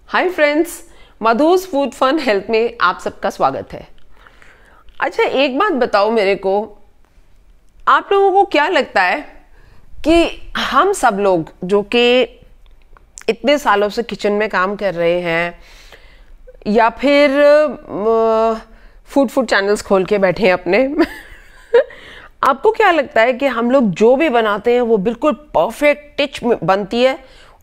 हाय friends, Madhu's food fun health में आप सबका स्वागत है। अच्छा, एक बात बताओ मेरे को, आप लोगों को क्या लगता है कि हम सब लोग जो कि इतने सालों से किचन में काम कर रहे हैं या फिर फूड चैनल्स खोल के बैठे हैं अपने आपको क्या लगता है कि हम लोग जो भी बनाते हैं वो बिल्कुल परफेक्ट टिच बनती है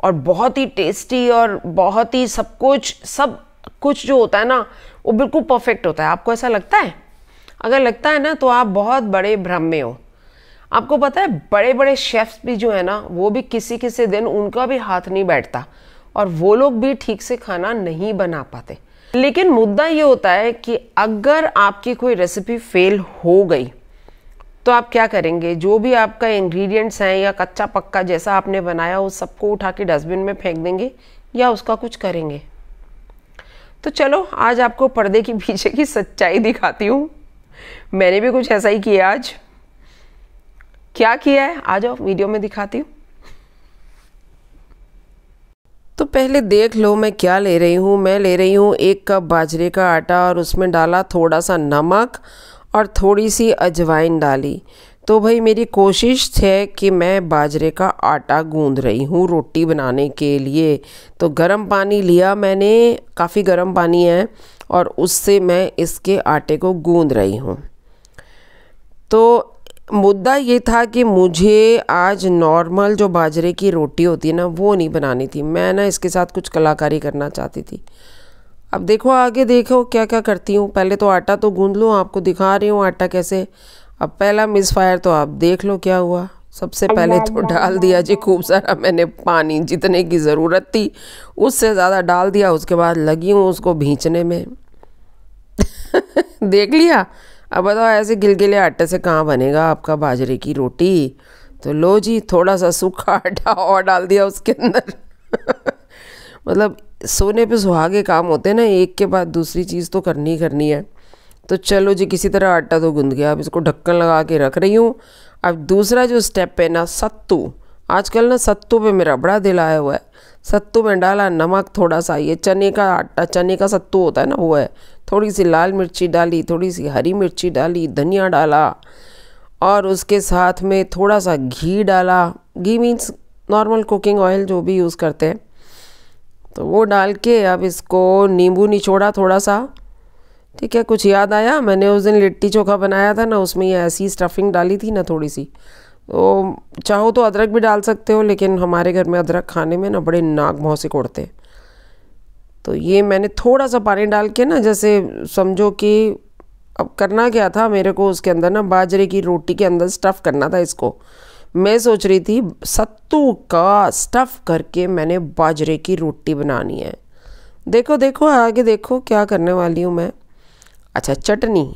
और बहुत ही टेस्टी और बहुत ही सब कुछ जो होता है ना वो बिल्कुल परफेक्ट होता है? आपको ऐसा लगता है? अगर लगता है ना तो आप बहुत बड़े भ्रम में हो। आपको पता है बड़े बड़े शेफ्स भी जो है ना वो भी किसी किसी दिन उनका भी हाथ नहीं बैठता और वो लोग भी ठीक से खाना नहीं बना पाते। लेकिन मुद्दा ये होता है कि अगर आपकी कोई रेसिपी फेल हो गई तो आप क्या करेंगे? जो भी आपका इंग्रेडिएंट्स हैं या कच्चा पक्का जैसा आपने बनाया उस सबको उठा के डस्टबिन में फेंक देंगे या उसका कुछ करेंगे? तो चलो आज आपको पर्दे के पीछे की सच्चाई दिखाती हूँ। मैंने भी कुछ ऐसा ही किया आज। क्या किया है आ जाओ वीडियो में दिखाती हूँ। तो पहले देख लो मैं क्या ले रही हूँ। मैं ले रही हूँ 1 कप बाजरे का आटा और उसमें डाला थोड़ा सा नमक और थोड़ी सी अजवाइन डाली। तो भाई मेरी कोशिश है कि मैं बाजरे का आटा गूंद रही हूँ रोटी बनाने के लिए। तो गर्म पानी लिया मैंने, काफ़ी गर्म पानी है, और उससे मैं इसके आटे को गूंद रही हूँ। तो मुद्दा ये था कि मुझे आज नॉर्मल जो बाजरे की रोटी होती है ना वो नहीं बनानी थी। मैं ना इसके साथ कुछ कलाकारी करना चाहती थी। अब देखो आगे देखो क्या क्या करती हूँ। पहले तो आटा तो गूंद लूँ, आपको दिखा रही हूँ आटा कैसे। अब पहला मिस फायर तो आप देख लो क्या हुआ। सबसे पहले तो डाल दिया जी खूब सारा मैंने पानी, जितने की ज़रूरत थी उससे ज़्यादा डाल दिया। उसके बाद लगी हूँ उसको भींचने में देख लिया। अब बताओ ऐसे गिलगिले आटे से कहाँ बनेगा आपका बाजरे की रोटी। तो लो जी थोड़ा सा सूखा आटा और डाल दिया उसके अंदर मतलब सोने पे सुहागे काम होते हैं ना, एक के बाद दूसरी चीज़ तो करनी ही करनी है। तो चलो जी किसी तरह आटा तो गूंद गया। अब इसको ढक्कन लगा के रख रही हूँ। अब दूसरा जो स्टेप है ना, सत्तू। आजकल ना सत्तू पे मेरा बड़ा दिल आया हुआ है। सत्तू में डाला नमक थोड़ा सा, ये चने का आटा, चने का सत्तू होता है ना वो है। थोड़ी सी लाल मिर्ची डाली, थोड़ी सी हरी मिर्ची डाली, धनिया डाला और उसके साथ में थोड़ा सा घी डाला। घी मीन्स नॉर्मल कुकिंग ऑयल जो भी यूज़ करते हैं, तो वो डाल के अब इसको नींबू निचोड़ा थोड़ा सा। ठीक है, कुछ याद आया, मैंने उस दिन लिट्टी चोखा बनाया था ना, उसमें ये ऐसी स्टफिंग डाली थी ना थोड़ी सी। तो चाहो तो अदरक भी डाल सकते हो, लेकिन हमारे घर में अदरक खाने में ना बड़े नाक भौं से कोड़ते हैं। तो ये मैंने थोड़ा सा पानी डाल के ना, जैसे समझो कि अब करना क्या था मेरे को, उसके अंदर ना बाजरे की रोटी के अंदर स्टफ़ करना था इसको। मैं सोच रही थी सत्तू का स्टफ़ करके मैंने बाजरे की रोटी बनानी है। देखो देखो आगे देखो क्या करने वाली हूँ मैं। अच्छा, चटनी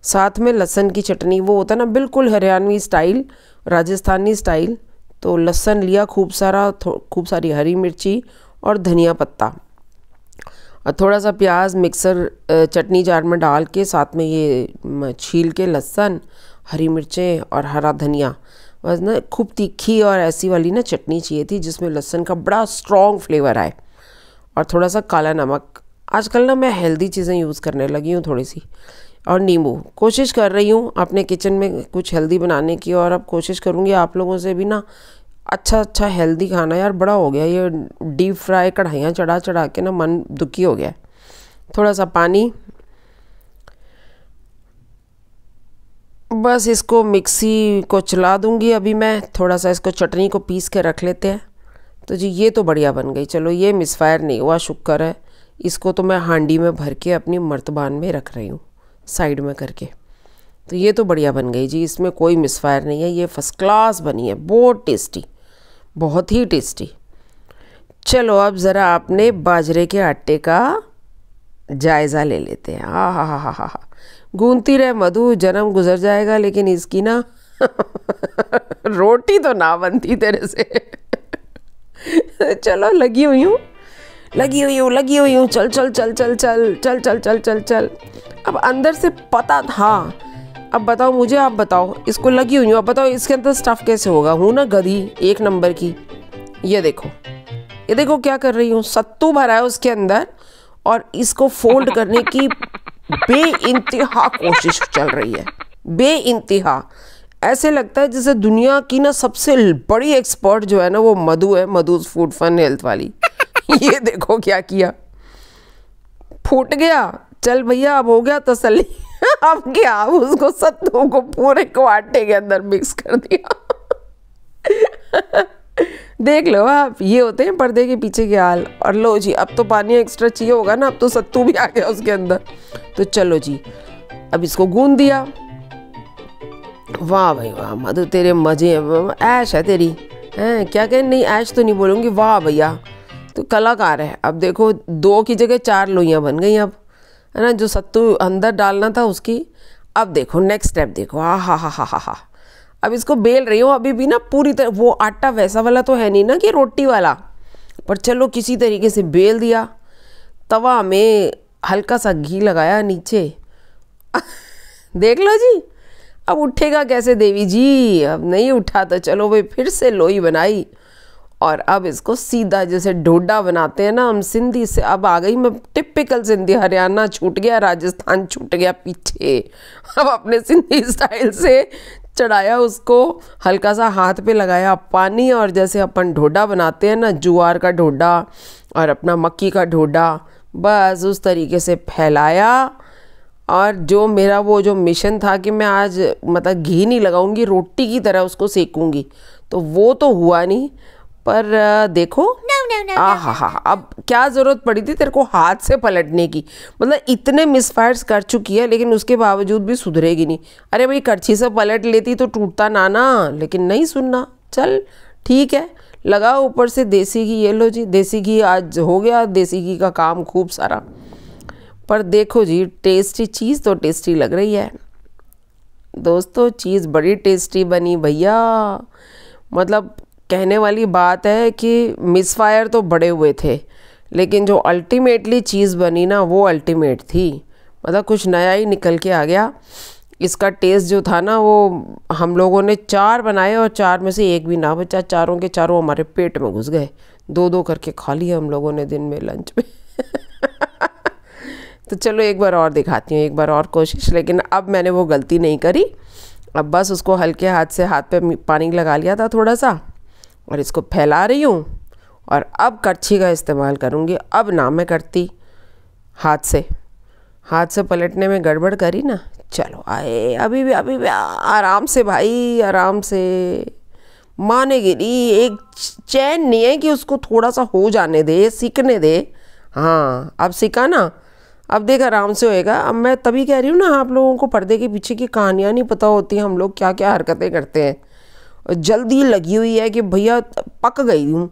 साथ में, लहसुन की चटनी, वो होता है ना बिल्कुल हरियाणवी स्टाइल, राजस्थानी स्टाइल। तो लहसुन लिया खूब सारा, खूब सारी हरी मिर्ची और धनिया पत्ता और थोड़ा सा प्याज मिक्सर चटनी जार में डाल के, साथ में ये छील के लहसुन, हरी मिर्चें और हरा धनिया। बस ना खूब तीखी और ऐसी वाली ना चटनी चाहिए थी जिसमें लहसुन का बड़ा स्ट्रॉन्ग फ्लेवर आए, और थोड़ा सा काला नमक। आजकल ना मैं हेल्दी चीज़ें यूज़ करने लगी हूँ थोड़ी सी, और नींबू। कोशिश कर रही हूँ अपने किचन में कुछ हेल्दी बनाने की, और अब कोशिश करूँगी आप लोगों से भी ना अच्छा हेल्दी खाना। यार बड़ा हो गया ये डीप फ्राई कढ़ाइयाँ चढ़ा चढ़ा के ना मन दुखी हो गया। थोड़ा सा पानी, बस इसको मिक्सी को चला दूंगी अभी मैं। थोड़ा सा इसको चटनी को पीस के रख लेते हैं। तो जी ये तो बढ़िया बन गई। चलो ये मिसफायर नहीं हुआ, शुक्र है। इसको तो मैं हांडी में भर के अपनी मर्तबान में रख रही हूँ साइड में करके। तो ये तो बढ़िया बन गई जी, इसमें कोई मिसफायर नहीं है, ये फर्स्ट क्लास बनी है, बहुत टेस्टी, बहुत ही टेस्टी। चलो अब ज़रा आपने बाजरे के आटे का जायज़ा ले लेते हैं। हा गूंथती रहे मधु, जन्म गुजर जाएगा लेकिन इसकी ना रोटी तो ना बनती तेरे से चलो लगी हुई हूँ चल। अब अंदर से पता था। अब बताओ मुझे, आप बताओ, इसको लगी हुई हूँ, अब बताओ इसके अंदर स्टफ़ कैसे होगा। हूँ ना गधी 1 नंबर की। ये देखो ये देखो क्या कर रही हूँ, सत्तू भरा है उसके अंदर और इसको फोल्ड करने की बेइंतहा कोशिश चल रही है, बेइंतहा। ऐसे लगता है जैसे दुनिया की ना सबसे बड़ी एक्सपर्ट जो है ना वो मधु है, मधु's फूड फन हेल्थ वाली। ये देखो क्या किया, फूट गया। चल भैया अब हो गया तसल्ली। अब क्या, अब उसको सत्तू को पूरे को आटे के अंदर मिक्स कर दिया। देख लो आप, ये होते हैं पर्दे के पीछे के हाल। और लो जी, अब तो पानी एक्स्ट्रा चाहिए होगा ना, अब तो सत्तू भी आ गया उसके अंदर। तो चलो जी, अब इसको गूंद दिया। वाह भाई वाह मधु, तेरे मजे हैं, ऐश है तेरी। हैं क्या कहें, नहीं ऐश तो नहीं बोलूँगी, वाह भैया तो कलाकार है। अब देखो 2 की जगह 4 लोइयाँ बन गई अब, है ना, जो सत्तू अंदर डालना था उसकी। अब देखो नेक्स्ट स्टेप देखो, हा। अब इसको बेल रही हूँ, अभी भी ना पूरी तरह वो आटा वैसा वाला तो है नहीं ना कि रोटी वाला, पर चलो किसी तरीके से बेल दिया। तवा में हल्का सा घी लगाया नीचे। देख लो जी, अब उठेगा कैसे देवी जी, अब नहीं उठा तो चलो भाई फिर से लोई बनाई। और अब इसको सीधा जैसे डोडा बनाते हैं ना हम सिंधी से, अब आ गई मैं टिपिकल सिंधी। हरियाणा छूट गया, राजस्थान छूट गया पीछे। अब अपने सिंधी स्टाइल से चढ़ाया उसको, हल्का सा हाथ पे लगाया पानी, और जैसे अपन ढोडा बनाते हैं ना, ज्वार का ढोडा और अपना मक्की का ढोडा, बस उस तरीके से फैलाया। और जो मेरा वो जो मिशन था कि मैं आज मतलब घी नहीं लगाऊंगी, रोटी की तरह उसको सेकूंगी, तो वो तो हुआ नहीं। पर देखो हा, अब क्या ज़रूरत पड़ी थी तेरे को हाथ से पलटने की। मतलब इतने मिसफायर्स कर चुकी है लेकिन उसके बावजूद भी सुधरेगी नहीं। अरे भाई कड़छी से पलट लेती तो टूटता ना, लेकिन नहीं सुनना। चल ठीक है, लगा ऊपर से देसी घी। ये लो जी, देसी घी आज हो गया, देसी घी का काम खूब सारा। पर देखो जी, टेस्टी चीज़ तो टेस्टी लग रही है दोस्तों, चीज़ बड़ी टेस्टी बनी भैया। मतलब कहने वाली बात है कि मिसफायर तो बड़े हुए थे, लेकिन जो अल्टीमेटली चीज़ बनी ना वो अल्टीमेट थी। मतलब कुछ नया ही निकल के आ गया। इसका टेस्ट जो था ना, वो हम लोगों ने 4 बनाए और 4 में से एक भी ना बचा। चारों के चारों हमारे पेट में घुस गए। 2-2 करके खा लिए हम लोगों ने दिन में लंच में। तो चलो एक बार और दिखाती हूँ, एक बार और कोशिश। लेकिन अब मैंने वो गलती नहीं करी। अब बस उसको हल्के हाथ से, हाथ पे पानी लगा लिया था थोड़ा सा, और इसको फैला रही हूँ। और अब कड़छी का इस्तेमाल करूँगी। अब ना मैं करती हाथ से पलटने में गड़बड़ करी ना। चलो आए, अभी भी आराम से भाई, आराम से। मानेगी नहीं, एक चैन नहीं है कि उसको थोड़ा सा हो जाने दे, सीखने दे। हाँ अब सीखा ना, अब देख आराम से होएगा। अब मैं तभी कह रही हूँ ना, आप लोगों को पर्दे के पीछे की कहानियाँ नहीं पता होती, हम लोग क्या क्या हरकतें करते हैं। जल्दी लगी हुई है कि भैया पक गई हूँ।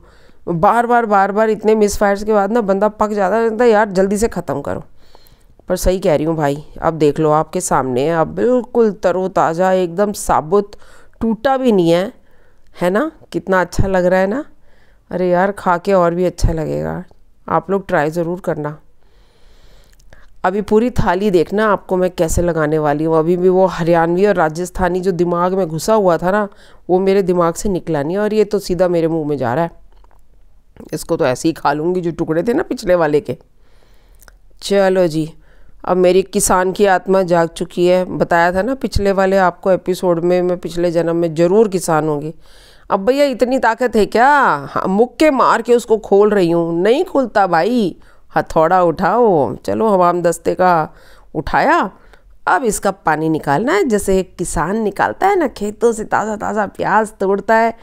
बार बार इतने मिसफायर्स के बाद ना बंदा पक जाता है, यार जल्दी से ख़त्म करो। पर सही कह रही हूँ भाई, अब देख लो आपके सामने है, अब बिल्कुल तरोताज़ा, एकदम साबुत, टूटा भी नहीं है ना। कितना अच्छा लग रहा है ना। अरे यार खा के और भी अच्छा लगेगा। आप लोग ट्राई ज़रूर करना। अभी पूरी थाली देखना आपको मैं कैसे लगाने वाली हूँ। अभी भी वो हरियाणवी और राजस्थानी जो दिमाग में घुसा हुआ था ना, वो मेरे दिमाग से निकला नहीं, और ये तो सीधा मेरे मुंह में जा रहा है। इसको तो ऐसे ही खा लूँगी, जो टुकड़े थे ना पिछले वाले के। चलो जी, अब मेरी किसान की आत्मा जाग चुकी है। बताया था ना पिछले वाले आपको एपिसोड में, मैं पिछले जन्म में ज़रूर किसान होंगी। अब भैया इतनी ताकत है क्या? हाँ, मुक्के मार के उसको खोल रही हूँ, नहीं खुलता भाई। हथौड़ा उठाओ, चलो हमाम दस्ते का उठाया। अब इसका पानी निकालना है, जैसे एक किसान निकालता है ना खेतों से ताज़ा प्याज तोड़ता है,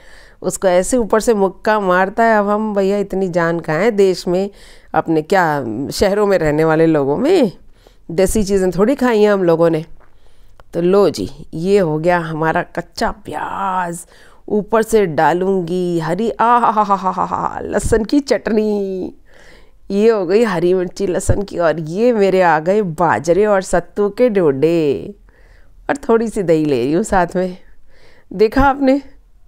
उसको ऐसे ऊपर से मुक्का मारता है। अब हम भैया इतनी जान कहाँ है देश में, अपने क्या शहरों में रहने वाले लोगों में। देसी चीज़ें थोड़ी खाई हैं हम लोगों ने। तो लो जी, ये हो गया हमारा कच्चा प्याज। ऊपर से डालूंगी हरी हा लहसुन की चटनी। ये हो गई हरी मिर्ची लहसुन की, और ये मेरे आ गए बाजरे और सत्तू के डोडे। और थोड़ी सी दही ले रही हूँ साथ में। देखा आपने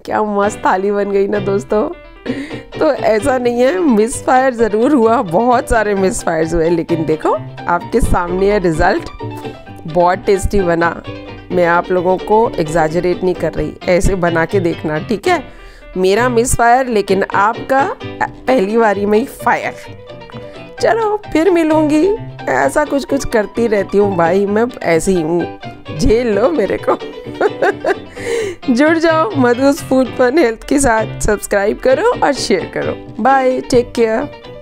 क्या मस्त थाली बन गई ना दोस्तों। तो ऐसा नहीं है, मिसफायर ज़रूर हुआ, बहुत सारे मिसफायर्स हुए, लेकिन देखो आपके सामने है रिज़ल्ट। बहुत टेस्टी बना। मैं आप लोगों को एग्जैजरेट नहीं कर रही, ऐसे बना के देखना, ठीक है। मेरा मिस फायर, लेकिन आपका पहली बारी में ही फायर। चलो फिर मिलूँगी, ऐसा कुछ कुछ करती रहती हूँ भाई, मैं ऐसी ही हूँ, झेल लो मेरे को। जुड़ जाओ मधुस फूड फन हेल्थ के साथ, सब्सक्राइब करो और शेयर करो। Bye, take care.